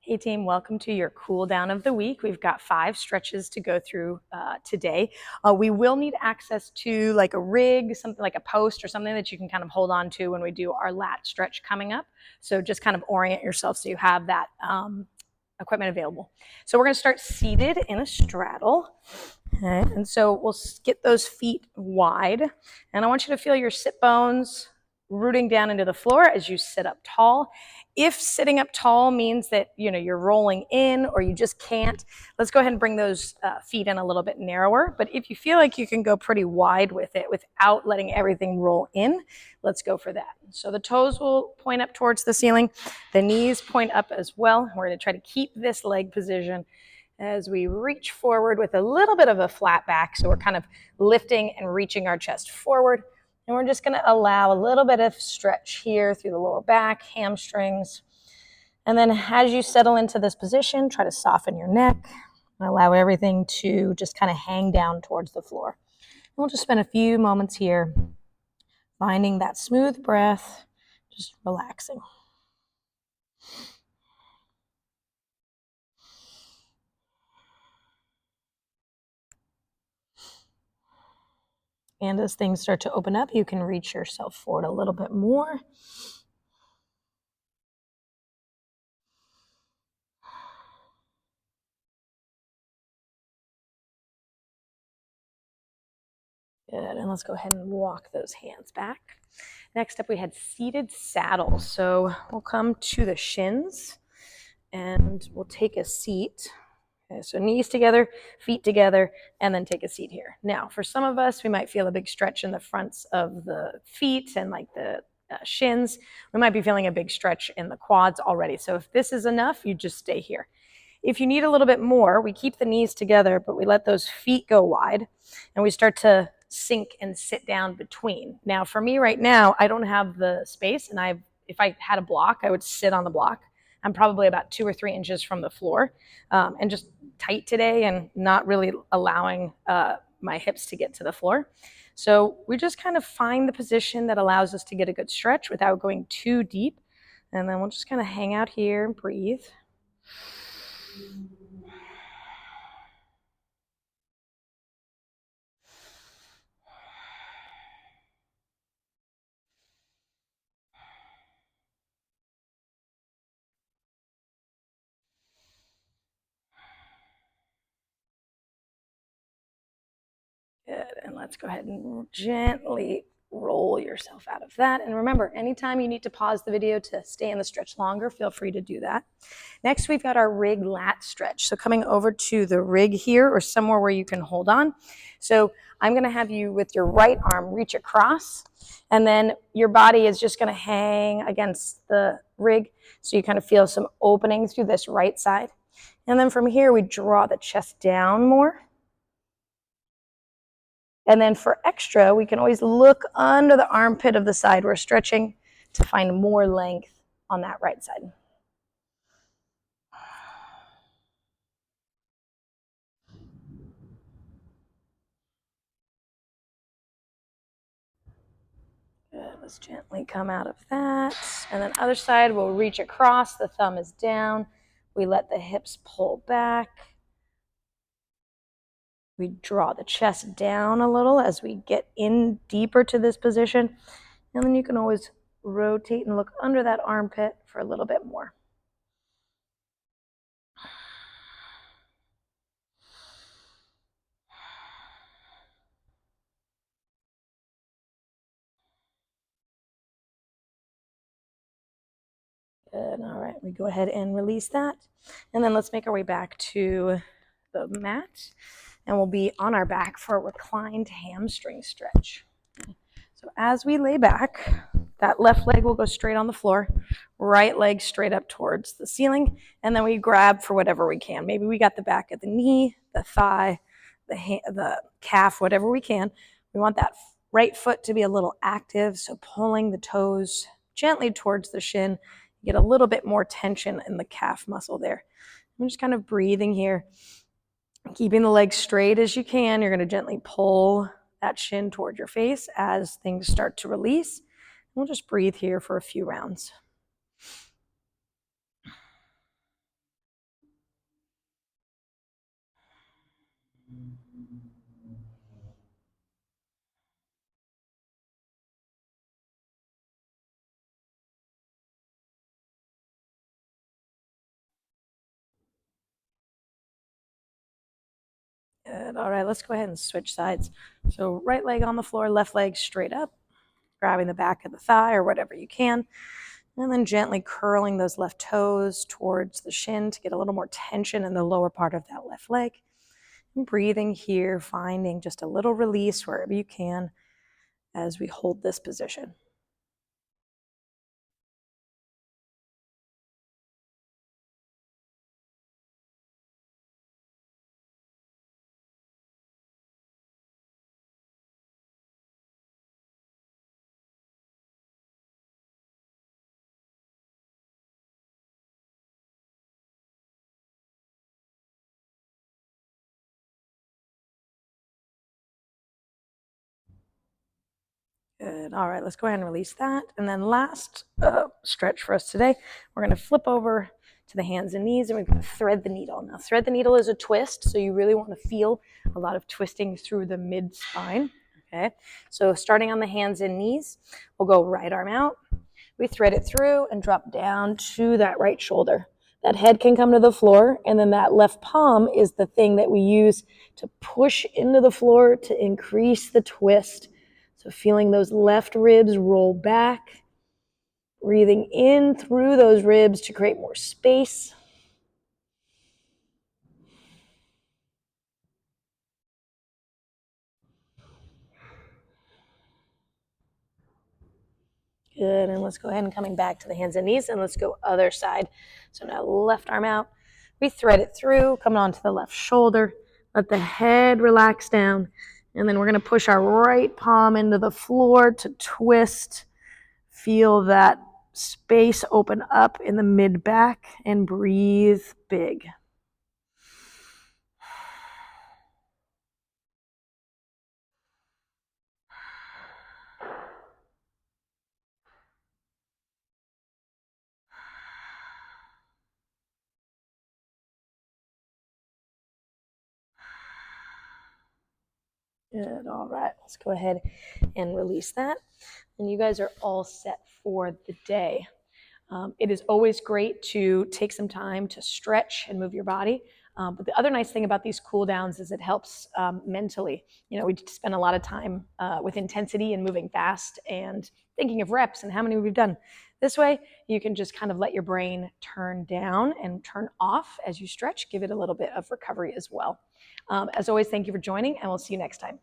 Hey team, welcome to your cool down of the week. We've got 5 stretches to go through today. We will need access to like a rig, something like a post or something that you can kind of hold on to when we do our lat stretch coming up. So just kind of orient yourself so you have that equipment available. So we're going to start seated in a straddle. Okay. And so we'll get those feet wide. And I want you to feel your sit bones rooting down into the floor as you sit up tall. If sitting up tall means that you're rolling in or you just can't, let's go ahead and bring those feet in a little bit narrower. But if you feel like you can go pretty wide with it without letting everything roll in, let's go for that. So the toes will point up towards the ceiling. The knees point up as well. We're going to try to keep this leg position as we reach forward with a little bit of a flat back. So we're kind of lifting and reaching our chest forward. And we're just going to allow a little bit of stretch here through the lower back, hamstrings. And then as you settle into this position, try to soften your neck and allow everything to just kind of hang down towards the floor. And we'll just spend a few moments here finding that smooth breath, just relaxing. And as things start to open up, you can reach yourself forward a little bit more. Good, and let's go ahead and walk those hands back. Next up, we had seated saddle. So we'll come to the shins and we'll take a seat. Okay, so knees together, feet together, and then take a seat here. Now, for some of us, we might feel a big stretch in the fronts of the feet and like the shins. We might be feeling a big stretch in the quads already. So if this is enough, you just stay here. If you need a little bit more, we keep the knees together, but we let those feet go wide and we start to sink and sit down between. Now, for me right now, I don't have the space, and if I had a block, I would sit on the block. I'm probably about 2 or 3 inches from the floor, and just tight today and not really allowing my hips to get to the floor. So we just kind of find the position that allows us to get a good stretch without going too deep. And then we'll just kind of hang out here and breathe. Good, and let's go ahead and gently roll yourself out of that. And remember, anytime you need to pause the video to stay in the stretch longer, feel free to do that. Next, we've got our rig lat stretch. So coming over to the rig here or somewhere where you can hold on. So I'm going to have you with your right arm reach across, and then your body is just going to hang against the rig. So you kind of feel some opening through this right side. And then from here, we draw the chest down more. And then for extra, we can always look under the armpit of the side we're stretching to find more length on that right side. Good, let's gently come out of that. And then other side, we'll reach across, the thumb is down. We let the hips pull back. We draw the chest down a little as we get in deeper to this position. And then you can always rotate and look under that armpit for a little bit more. Good, all right, we go ahead and release that. And then let's make our way back to the mat. And we'll be on our back for a reclined hamstring stretch. So as we lay back, that left leg will go straight on the floor, right leg straight up towards the ceiling, and then we grab for whatever we can. Maybe we got the back of the knee, the thigh, the calf, whatever we can. We want that right foot to be a little active, so pulling the toes gently towards the shin. You get a little bit more tension in the calf muscle there. I'm just kind of breathing here. Keeping the legs straight as you can. You're going to gently pull that shin toward your face as things start to release. We'll just breathe here for a few rounds. Good. All right, let's go ahead and switch sides. So right leg on the floor, left leg straight up, grabbing the back of the thigh or whatever you can, and then gently curling those left toes towards the shin to get a little more tension in the lower part of that left leg. And breathing here, finding just a little release wherever you can as we hold this position. Good. All right, let's go ahead and release that. And then last stretch for us today, we're going to flip over to the hands and knees and we're going to thread the needle. Now, thread the needle is a twist, so you really want to feel a lot of twisting through the mid spine. Okay, so starting on the hands and knees, we'll go right arm out. We thread it through and drop down to that right shoulder. That head can come to the floor, and then that left palm is the thing that we use to push into the floor to increase the twist. So feeling those left ribs roll back, breathing in through those ribs to create more space. Good, and let's go ahead and coming back to the hands and knees, and let's go other side. So now left arm out. We thread it through, coming onto the left shoulder. Let the head relax down, and then we're going to push our right palm into the floor to twist. Feel that space open up in the mid back and breathe big. Good. All right. Let's go ahead and release that. And you guys are all set for the day. It is always great to take some time to stretch and move your body. But the other nice thing about these cool downs is it helps mentally. You know, we spend a lot of time with intensity and moving fast and thinking of reps and how many we've done. This way, you can just kind of let your brain turn down and turn off as you stretch, give it a little bit of recovery as well. As always, thank you for joining, and we'll see you next time.